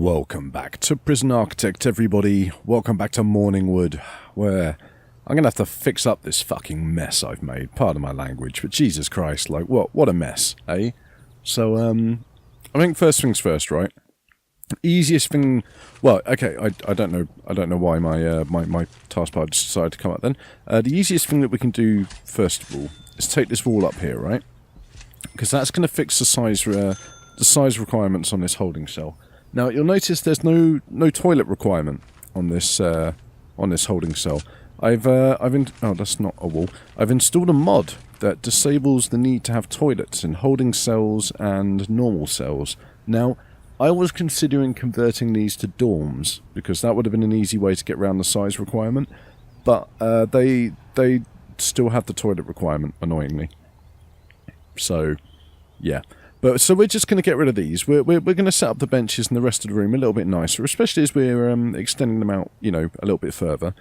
Welcome back to Prison Architect, everybody. Welcome back to Morningwood, where I'm going to have to fix up this fucking mess I've made. Pardon my language, but Jesus Christ, like, what a mess, eh? So, I think first things first, right? Easiest thing... Well, okay, I don't know why my taskbar decided to come up then. The easiest thing that we can do, first of all, is take this wall up here, right? Because that's going to fix the size requirements on this holding cell. Now you'll notice there's no toilet requirement on this holding cell. Oh, that's not a wall. I've installed a mod that disables the need to have toilets in holding cells and normal cells. Now, I was considering converting these to dorms because that would have been an easy way to get around the size requirement, but they still have the toilet requirement, annoyingly. So, yeah. So we're just going to get rid of these. We're going to set up the benches and the rest of the room a little bit nicer, especially as we're extending them out, a little bit further.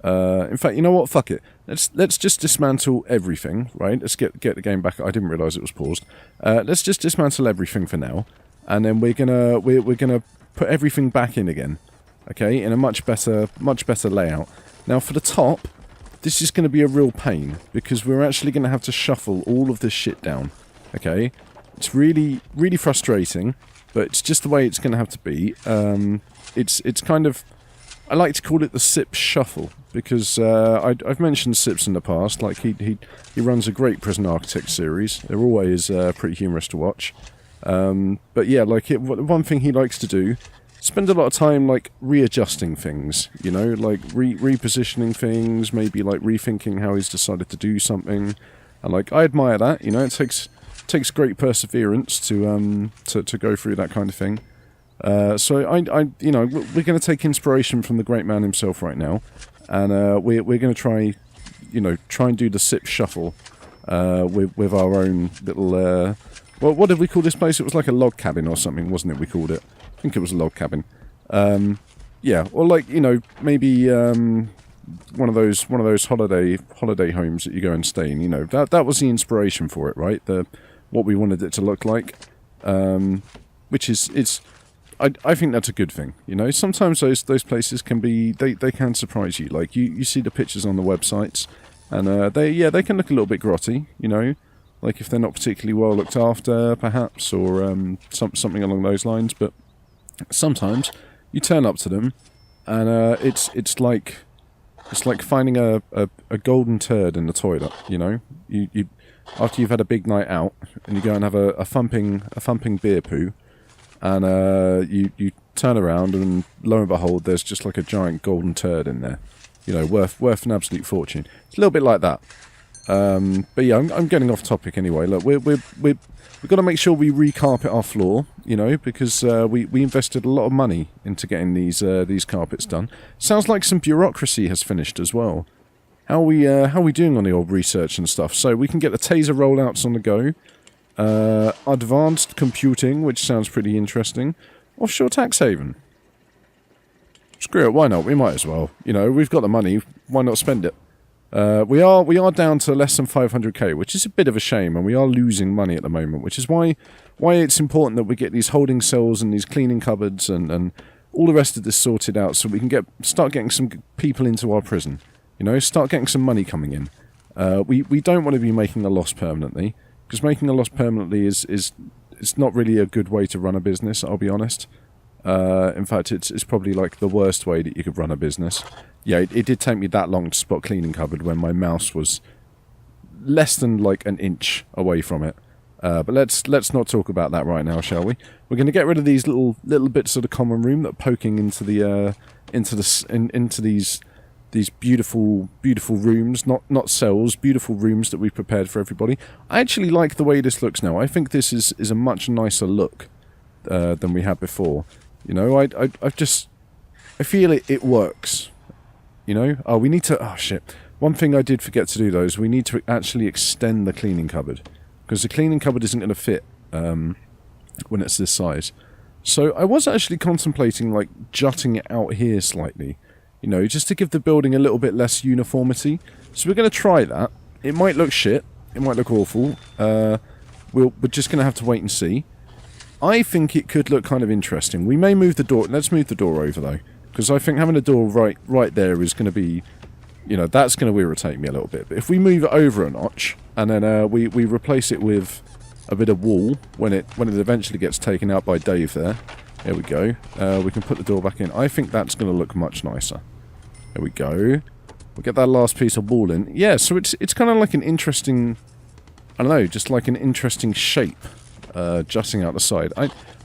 In fact, you know what? Fuck it. Let's just dismantle everything, right? Let's get the game back. I didn't realise it was paused. Let's just dismantle everything for now, and then we're gonna put everything back in again, okay? In a much better layout. Now for the top, this is going to be a real pain because we're actually going to have to shuffle all of this shit down, okay? It's really, really frustrating, but it's just the way it's going to have to be. It's kind of... I like to call it the Sips Shuffle, because I've mentioned Sips in the past. Like, he runs a great Prison Architect series. They're always pretty humorous to watch. But yeah, like, one thing he likes to do, spend a lot of time, like, readjusting things, like, repositioning things, maybe, like, rethinking how he's decided to do something. And, like, I admire that, it takes great perseverance to go through that kind of thing. So we're going to take inspiration from the great man himself right now, and we're going to try and do the Sip Shuffle with our own little. Well, what did we call this place? It was like a log cabin or something, wasn't it? We called it. I think it was a log cabin. Yeah, or like maybe one of those holiday homes that you go and stay in. That was the inspiration for it, right? What we wanted it to look like, which is I think that's a good thing. Sometimes those places can be they can surprise you. Like you see the pictures on the websites, and they can look a little bit grotty. Like if they're not particularly well looked after, perhaps, or something along those lines. But sometimes you turn up to them, and it's like finding a golden turd in the toilet. You after you've had a big night out and you go and have a thumping beer poo, and you turn around and lo and behold, there's just like a giant golden turd in there, worth an absolute fortune. It's a little bit like that. But yeah, I'm getting off topic anyway. Look, we've got to make sure we recarpet our floor, because we invested a lot of money into getting these carpets done. Sounds like some bureaucracy has finished as well. How are we doing on the old research and stuff? So we can get the taser rollouts on the go. Advanced computing, which sounds pretty interesting. Offshore tax haven. Screw it, why not? We might as well. We've got the money. Why not spend it? We are down to less than 500k, which is a bit of a shame, and we are losing money at the moment, which is why it's important that we get these holding cells and these cleaning cupboards and all the rest of this sorted out, so we can start getting some people into our prison. Start getting some money coming in. We don't want to be making a loss permanently, because making a loss permanently is not really a good way to run a business, I'll be honest. In fact, it's probably like the worst way that you could run a business. Yeah, it did take me that long to spot cleaning cupboard when my mouse was less than like an inch away from it. But let's not talk about that right now, shall we? We're going to get rid of these little bits of the common room that are poking into these beautiful rooms, not cells, beautiful rooms that we've prepared for everybody. I actually like the way this looks now. I think this is a much nicer look than we had before. I feel it works. Oh, we need to... Oh, shit. One thing I did forget to do, though, is we need to actually extend the cleaning cupboard. Because the cleaning cupboard isn't going to fit when it's this size. So I was actually contemplating, like, jutting it out here slightly. Just to give the building a little bit less uniformity. So we're going to try that. It might look shit. It might look awful. We're just going to have to wait and see. I think it could look kind of interesting. We may move the door. Let's move the door over, though. Because I think having a door right there is going to be... You know, that's going to irritate me a little bit. But if we move it over a notch, and then we replace it with a bit of wall when it eventually gets taken out by Dave there. There we go. We can put the door back in. I think that's going to look much nicer. There we go. We'll get that last piece of wall in. Yeah, so it's kind of like an interesting... I don't know, just like an interesting shape. Jutting out the side.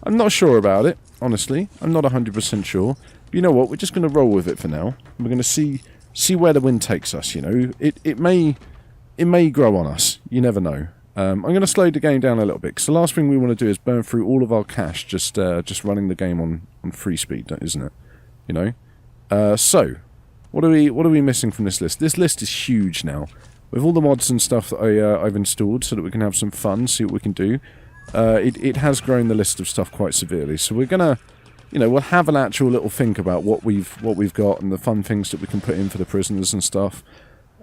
I'm not sure about it, honestly. I'm not 100% sure. But you know what? We're just going to roll with it for now. We're going to see where the wind takes us, you know. It may grow on us. You never know. I'm going to slow the game down a little bit, because the last thing we want to do is burn through all of our cash just running the game on free speed, isn't it? You know? So, what are we missing from this list? This list is huge now. With all the mods and stuff that I've installed so that we can have some fun, see what we can do. It has grown the list of stuff quite severely, so we're gonna, you know, we'll have an actual little think about what we've got and the fun things that we can put in for the prisoners and stuff.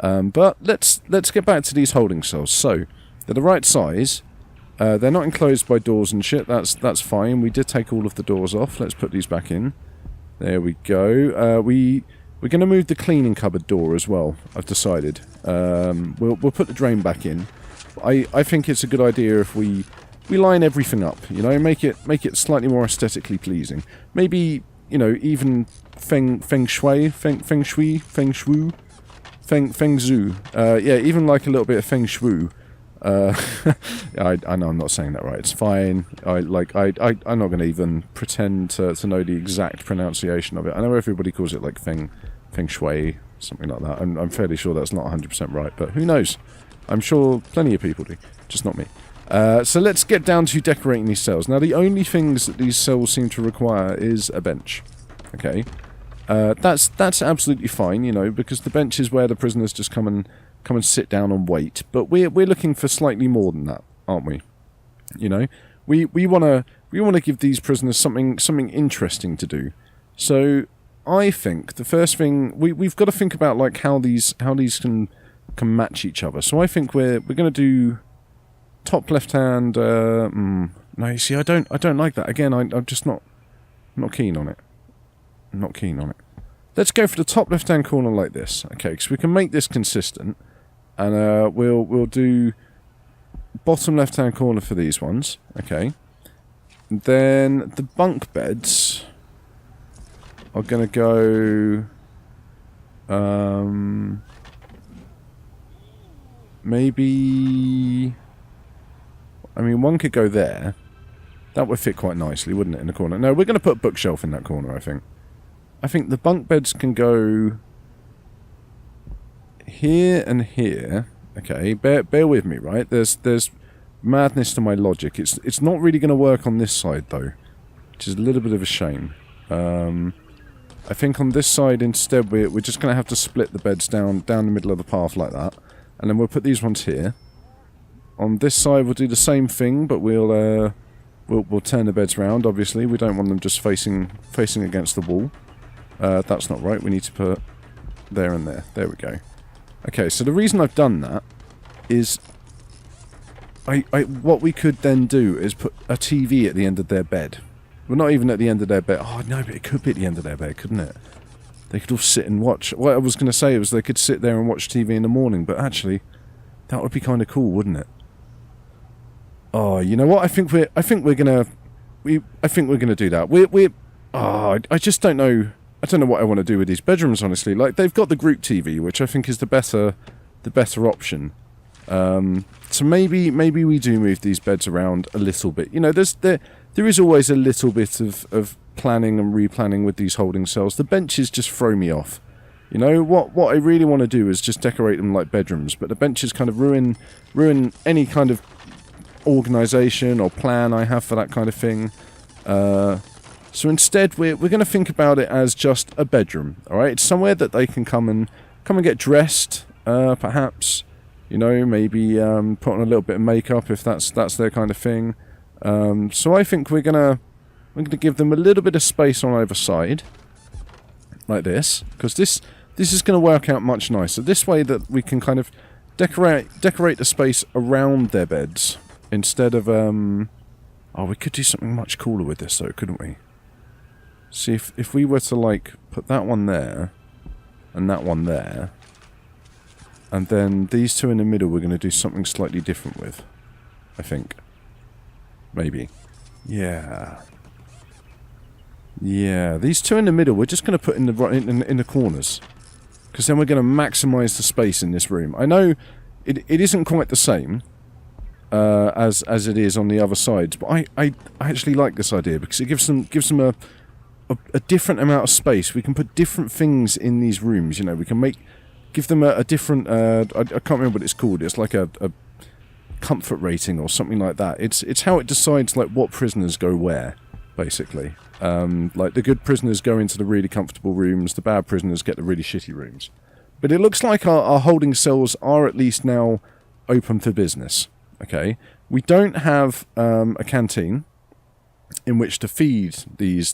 But let's get back to these holding cells. So they're the right size. They're not enclosed by doors and shit. That's fine. We did take all of the doors off. Let's put these back in. There we go. We're going to move the cleaning cupboard door as well, I've decided. We'll put the drain back in. I think it's a good idea if we line everything up, you know, make it slightly more aesthetically pleasing. Maybe, you know, even feng shui, yeah, even like a little bit of feng shui. I know I'm not saying that right. It's fine. I'm not going to even pretend to know the exact pronunciation of it. I know everybody calls it like feng shui, something like that. I'm fairly sure that's not 100% right, but who knows? I'm sure plenty of people do, just not me. So let's get down to decorating these cells. Now, the only things that these cells seem to require is a bench. Okay, that's absolutely fine, you know, because the bench is where the prisoners just come and sit down and wait. But we're looking for slightly more than that, aren't we? You know, we want to give these prisoners something interesting to do. So I think the first thing we've got to think about, like, how these can match each other. So I think we're going to do top left hand. No, you see, I don't like that. Again, I'm just not keen on it. I'm not keen on it. Let's go for the top left hand corner like this. Okay, because we can make this consistent, and we'll do bottom left hand corner for these ones. Okay, and then the bunk beds are gonna go. Maybe. I mean, one could go there. That would fit quite nicely, wouldn't it, in the corner? No, we're going to put a bookshelf in that corner, I think. I think the bunk beds can go here and here. Okay, bear with me, right? There's madness to my logic. It's not really going to work on this side, though, which is a little bit of a shame. I think on this side, instead, we're just going to have to split the beds down the middle of the path like that. And then we'll put these ones here. On this side, we'll do the same thing, but we'll turn the beds round. Obviously, we don't want them just facing against the wall. That's not right. We need to put there and there. There we go. Okay, so the reason I've done that is what we could then do is put a TV at the end of their bed. Well, not even at the end of their bed. Oh no, but it could be at the end of their bed, couldn't it? They could all sit and watch. What I was going to say was they could sit there and watch TV in the morning, but actually, that would be kind of cool, wouldn't it? Oh, you know what? I think we're gonna do that. I just don't know. I don't know what I want to do with these bedrooms, honestly. Like, they've got the group TV, which I think is the better option. So maybe we do move these beds around a little bit. You know, there is always a little bit of planning and replanning with these holding cells. The benches just throw me off. You know, what I really want to do is just decorate them like bedrooms, but the benches kind of ruin any kind of organisation or plan I have for that kind of thing. So instead, we're going to think about it as just a bedroom. All right, it's somewhere that they can come and get dressed, perhaps. You know, maybe put on a little bit of makeup if that's their kind of thing. So I think we're gonna give them a little bit of space on either side, like this, because this is going to work out much nicer. This way that we can kind of decorate the space around their beds instead of oh, Oh, we could do something much cooler with this, though, couldn't we? See, if we were to, like, put that one there, and that one there, and then these two in the middle we're going to do something slightly different with, I think. Maybe. Yeah. Yeah, these two in the middle we're just going to put in the corners. Because then we're going to maximise the space in this room. I know it isn't quite the same as it is on the other sides, but I actually like this idea because it gives them a different amount of space. We can put different things in these rooms, you know. We can give them a different... I can't remember what it's called. It's like a comfort rating or something like that. It's how it decides like what prisoners go where, basically. Like the good prisoners go into the really comfortable rooms, the bad prisoners get the really shitty rooms. But it looks like our holding cells are at least now open for business. Okay, we don't have a canteen in which to feed these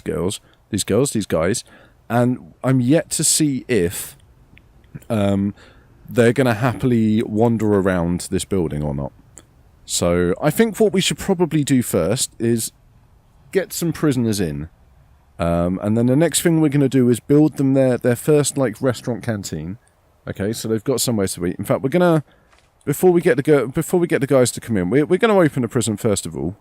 guys, and I'm yet to see if they're going to happily wander around this building or not. So I think what we should probably do first is get some prisoners in, and then the next thing we're going to do is build them their first like restaurant canteen. Okay, so they've got somewhere to eat. In fact, we're gonna before we get the guys to come in, we're going to open the prison first of all.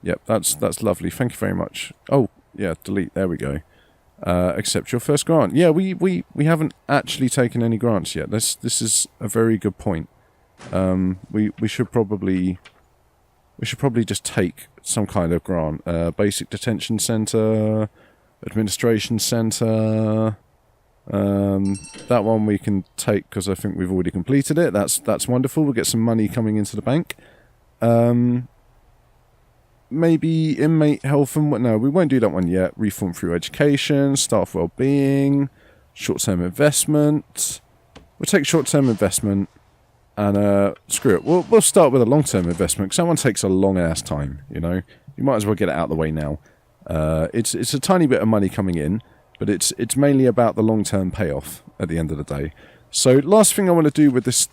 Yep, that's lovely. Thank you very much. Oh yeah, delete. There we go. Accept your first grant. Yeah, we haven't actually taken any grants yet. This is a very good point. We should probably just take some kind of grant. Basic detention center, administration center. That one we can take because I think we've already completed it. That's wonderful. We'll get some money coming into the bank. Maybe inmate health and what? No, we won't do that one yet. Reform through education, staff well-being, short-term investment. We'll take short-term investment and screw it. We'll start with a long-term investment because that one takes a long-ass time. You know, you might as well get it out of the way now. It's a tiny bit of money coming in, but it's mainly about the long-term payoff at the end of the day. So last thing I want to do with this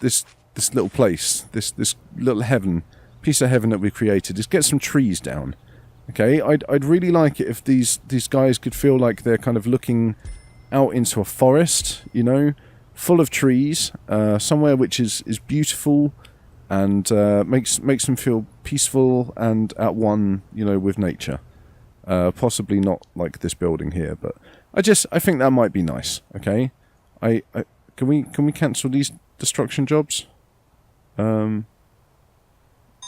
little place, this little heaven. Piece of heaven that we created is get some trees down. Okay, I'd really like it if these guys could feel like they're kind of looking out into a forest, you know, full of trees, somewhere which is beautiful and makes them feel peaceful and at one, you know, with nature. Possibly not like this building here, but I think that might be nice. Okay, can we cancel these destruction jobs?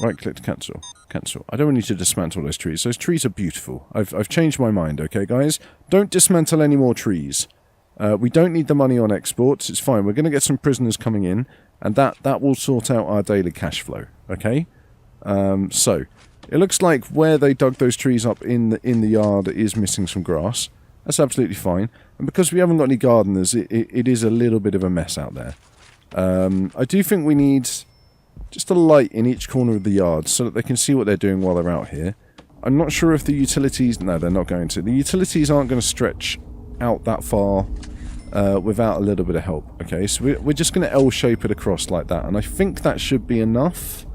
Right click to cancel. Cancel. I don't want you to dismantle those trees. Those trees are beautiful. I've changed my mind, okay guys? Don't dismantle any more trees. We don't need the money on exports. It's fine. We're going to get some prisoners coming in, and that will sort out our daily cash flow, okay? So, it looks like where they dug those trees up in the yard is missing some grass. That's absolutely fine. And because we haven't got any gardeners, it is a little bit of a mess out there. I do think we need just a light in each corner of the yard so that they can see what they're doing while they're out here. I'm not sure if the utilities... No, they're not going to. The utilities aren't going to stretch out that far without a little bit of help. Okay, so we're just going to L-shape it across like that, and I think that should be enough.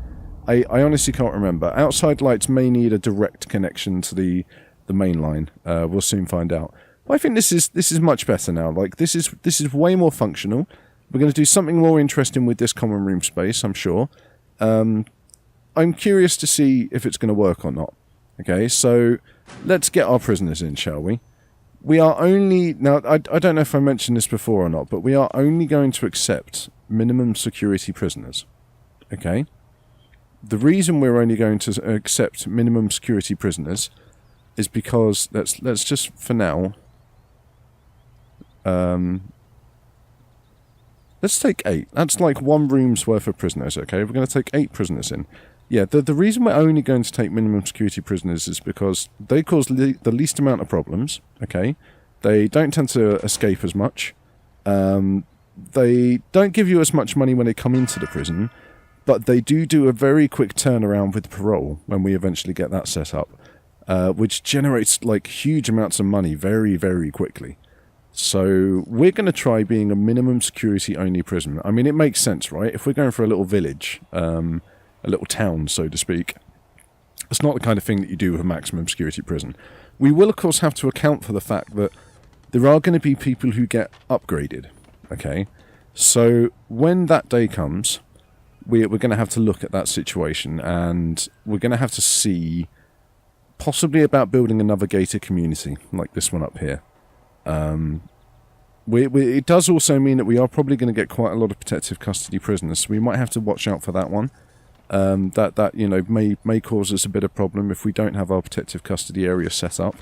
I honestly can't remember. Outside lights may need a direct connection to the main line. We'll soon find out. But I think this is much better now. Like, this is way more functional. We're going to do something more interesting with this common room space, I'm sure. I'm curious to see if it's going to work or not. Okay, so let's get our prisoners in, shall we? We are only... Now, I don't know if I mentioned this before or not, but we are only going to accept minimum security prisoners. Okay? The reason we're only going to accept minimum security prisoners is because... Let's just, for now... Let's take 8. That's like one room's worth of prisoners, okay? We're going to take 8 prisoners in. Yeah, the reason we're only going to take minimum security prisoners is because they cause the least amount of problems, okay? They don't tend to escape as much. They don't give you as much money when they come into the prison, but they do a very quick turnaround with parole when we eventually get that set up, which generates like huge amounts of money very, very quickly. So we're going to try being a minimum security only prison. I mean, it makes sense, right? If we're going for a little village, a little town, so to speak, It's not the kind of thing that you do with a maximum security prison. We will, of course, have to account for the fact that there are going to be people who get upgraded, okay? So when that day comes, we're going to have to look at that situation, and we're going to have to see possibly about building another gated community like this one up here. It does also mean that we are probably going to get quite a lot of protective custody prisoners, so we might have to watch out for that one. That you know, may cause us a bit of problem if we don't have our protective custody area set up.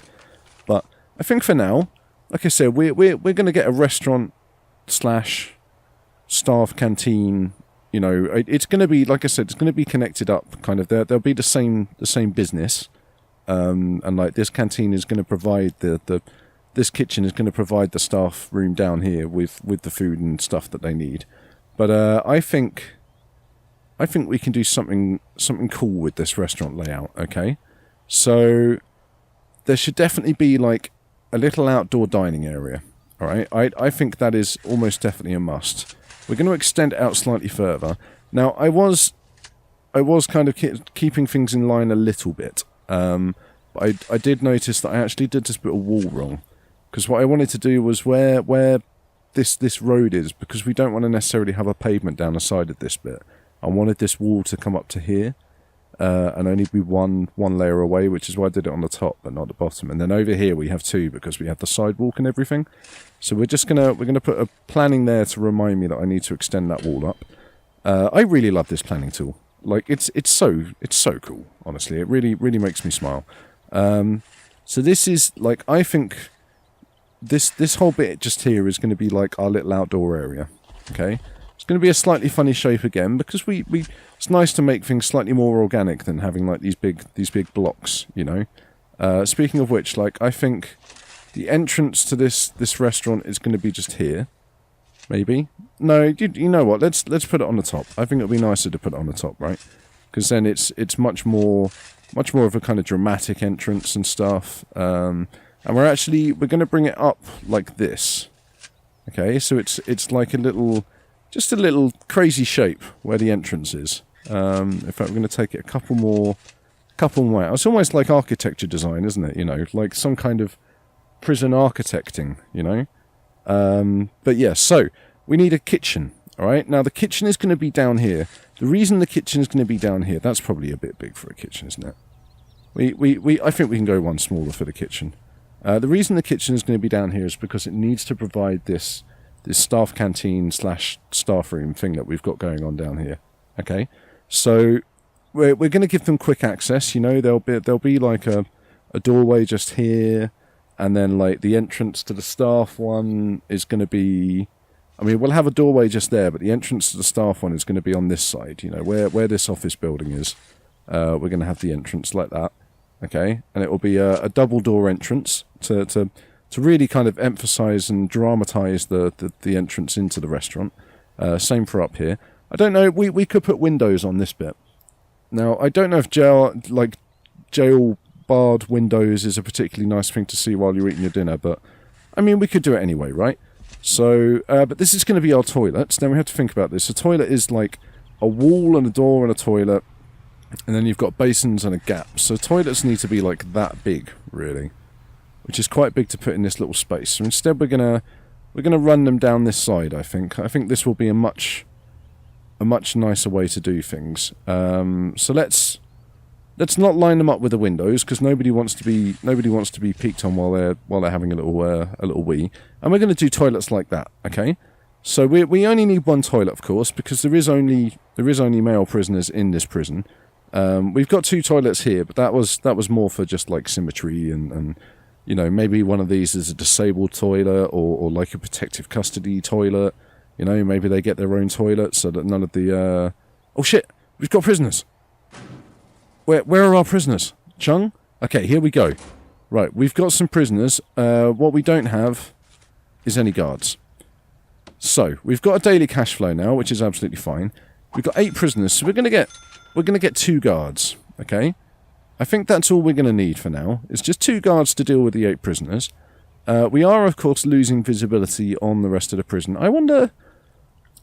But I think for now, like I said, we're going to get a restaurant / staff canteen. You know, it's going to be, like I said, it's going to be connected up. Kind of, there'll be the same business, and like this canteen is going to provide this kitchen is going to provide the staff room down here with the food and stuff that they need. But I think we can do something cool with this restaurant layout. Okay, so there should definitely be like a little outdoor dining area. All right, I think that is almost definitely a must. We're going to extend it out slightly further. Now, I was kind of keeping things in line a little bit. But I did notice that I actually did this bit of wall wrong. Because what I wanted to do was where this road is, because we don't want to necessarily have a pavement down the side of this bit. I wanted this wall to come up to here. And only be one layer away, which is why I did it on the top but not the bottom. And then over here we have two because we have the sidewalk and everything. So we're gonna put a planning there to remind me that I need to extend that wall up. I really love this planning tool. Like it's so cool. Honestly, it really makes me smile. So this is like, I think this whole bit just here is going to be like our little outdoor area. Okay. It's going to be a slightly funny shape again because it's nice to make things slightly more organic than having like these big blocks, you know. Speaking of which, like I think the entrance to this restaurant is going to be just here, maybe. No, you know what? Let's put it on the top. I think it'll be nicer to put it on the top, right? Because then it's much more of a kind of dramatic entrance and stuff. And we're going to bring it up like this. Okay, so it's like just a little crazy shape where the entrance is. In fact, we're going to take it a couple more out. It's almost like architecture design, isn't it? You know, like some kind of prison architecting, you know? But yeah, so we need a kitchen, all right? Now, the kitchen is going to be down here. The reason the kitchen is going to be down here, that's probably a bit big for a kitchen, isn't it? I think we can go one smaller for the kitchen. The reason the kitchen is going to be down here is because it needs to provide this staff canteen / staff room thing that we've got going on down here. Okay, so we're going to give them quick access. You know, there'll be like a doorway just here, and then like the entrance to the staff one is going to be. I mean, we'll have a doorway just there, but the entrance to the staff one is going to be on this side. You know, where this office building is. We're going to have the entrance like that. Okay, and it will be a double door entrance to really kind of emphasize and dramatize the entrance into the restaurant. Same for up here. I don't know, we could put windows on this bit. Now, I don't know if jail barred windows is a particularly nice thing to see while you're eating your dinner, but I mean, we could do it anyway, right? So, but this is going to be our toilets. Then we have to think about this. A toilet is like a wall and a door and a toilet, and then you've got basins and a gap. So toilets need to be like that big, really, which is quite big to put in this little space. So instead, we're gonna run them down this side. I think this will be a much nicer way to do things. So let's not line them up with the windows because nobody wants to be peeked on while they're having a little wee. And we're going to do toilets like that. Okay. So we only need one toilet, of course, because there is only male prisoners in this prison. We've got two toilets here, but that was more for just like symmetry and you know, maybe one of these is a disabled toilet or like a protective custody toilet. You know, maybe they get their own toilet so that none of the oh shit, we've got prisoners. Where are our prisoners? Chung? Okay, here we go. Right, we've got some prisoners. What we don't have is any guards. So, we've got a daily cash flow now, which is absolutely fine. We've got 8 prisoners, so we're gonna get 2 guards, okay? I think that's all we're gonna need for now. It's just 2 guards to deal with the 8 prisoners. We are, of course, losing visibility on the rest of the prison. I wonder...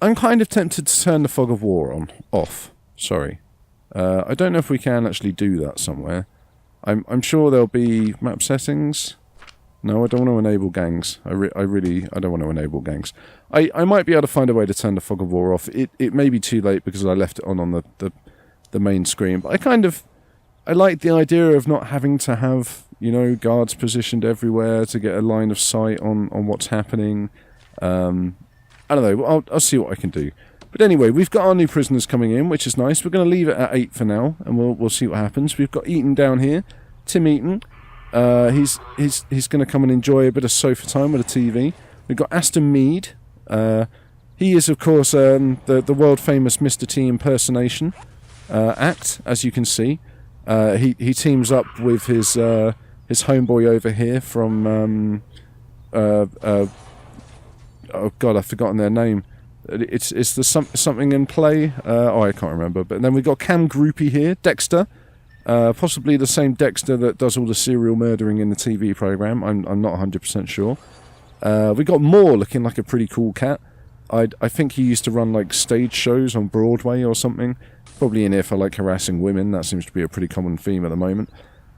I'm kind of tempted to turn the fog of war off. Sorry. I don't know if we can actually do that somewhere. I'm sure there'll be map settings. No, I don't want to enable gangs. I don't want to enable gangs. I might be able to find a way to turn the fog of war off. It may be too late because I left it on the main screen. But I like the idea of not having to have, you know, guards positioned everywhere to get a line of sight on what's happening. I don't know. I'll see what I can do. But anyway, we've got our new prisoners coming in, which is nice. We're going to leave it at 8 for now, and we'll see what happens. We've got Eaton down here, Tim Eaton. He's going to come and enjoy a bit of sofa time with a TV. We've got Aston Mead. He is, of course, the world famous Mr. T impersonation act, as you can see. He teams up with his homeboy over here from oh god, I've forgotten their name. It's the something in play. I can't remember. But then we've got Cam Groupie here, Dexter. Possibly the same Dexter that does all the serial murdering in the TV program. I'm not 100% sure. We got Moore looking like a pretty cool cat. I think he used to run like stage shows on Broadway or something. Probably in here for like harassing women. That seems to be a pretty common theme at the moment.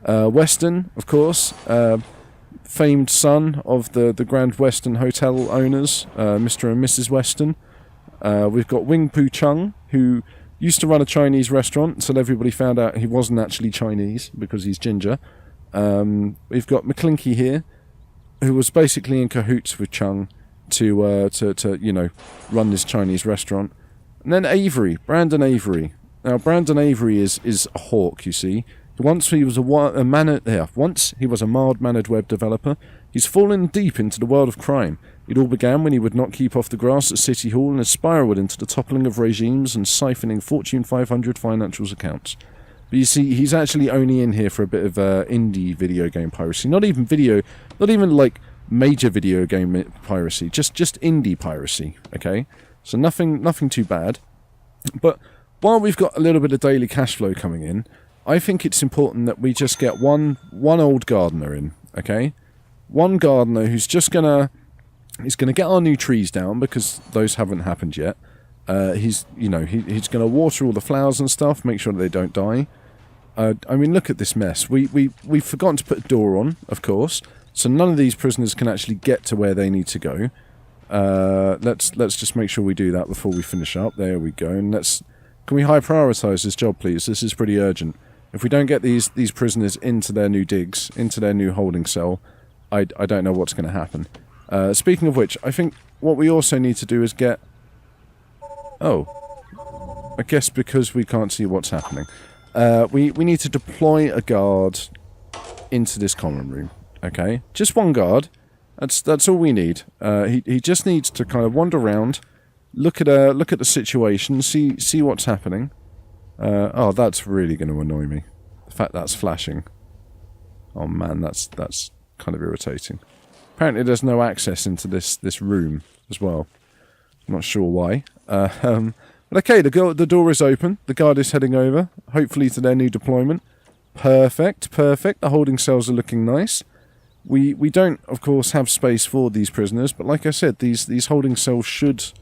Weston, of course, famed son of the Grand Western Hotel owners, Mr. and Mrs. Weston. We've got Wing Poo Chung, who used to run a Chinese restaurant until everybody found out he wasn't actually Chinese because he's ginger. We've got McClinky here, who was basically in cahoots with Chung to you know, run this Chinese restaurant. And then Avery, Brandon Avery. Now Brandon Avery is a hawk, you see. Once he was a mild-mannered web developer. He's fallen deep into the world of crime. It all began when he would not keep off the grass at City Hall and has spiraled into the toppling of regimes and siphoning Fortune 500 financials accounts. But you see, he's actually only in here for a bit of indie video game piracy. Not even like major video game piracy. Just indie piracy, okay? So nothing too bad. But while we've got a little bit of daily cash flow coming in, I think it's important that we just get one old gardener in, okay? One gardener who's just gonna get our new trees down because those haven't happened yet. He's gonna water all the flowers and stuff, make sure that they don't die. I mean, look at this mess. We've forgotten to put a door on, of course, so none of these prisoners can actually get to where they need to go. Let's just make sure we do that before we finish up. There we go. And can we high prioritise this job, please? This is pretty urgent. If we don't get these prisoners into their new digs, into their new holding cell, I don't know what's going to happen. Speaking of which, I think what we also need to do is get... Oh. I guess because we can't see what's happening. We need to deploy a guard into this common room. Okay? Just one guard. That's all we need. He just needs to kind of wander around, look at the situation, see what's happening. Oh, that's really going to annoy me. The fact that's flashing. Oh man, that's kind of irritating. Apparently there's no access into this room as well. I'm not sure why. But okay, the door is open. The guard is heading over, hopefully to their new deployment. Perfect. The holding cells are looking nice. We don't, of course, have space for these prisoners, but like I said, these holding cells should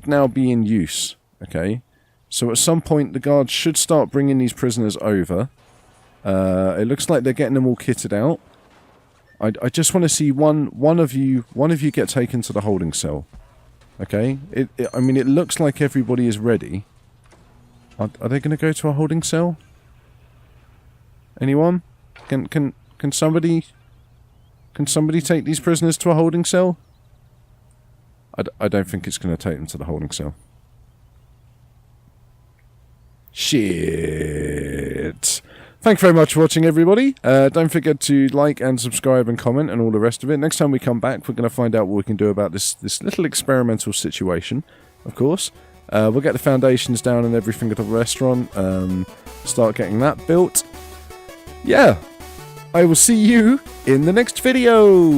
now be in use. Okay, so at some point the guards should start bringing these prisoners over. It looks like they're getting them all kitted out. I just want to see one of you get taken to the holding cell. Okay, I mean, it looks like everybody is ready. Are they going to go to a holding cell? Anyone? Can somebody take these prisoners to a holding cell? I don't think it's going to take them to the holding cell. Shit. Thank you very much for watching, everybody. Don't forget to like and subscribe and comment and all the rest of it. Next time we come back, we're going to find out what we can do about this little experimental situation, of course. We'll get the foundations down and everything at the restaurant. Start getting that built. Yeah. I will see you in the next video.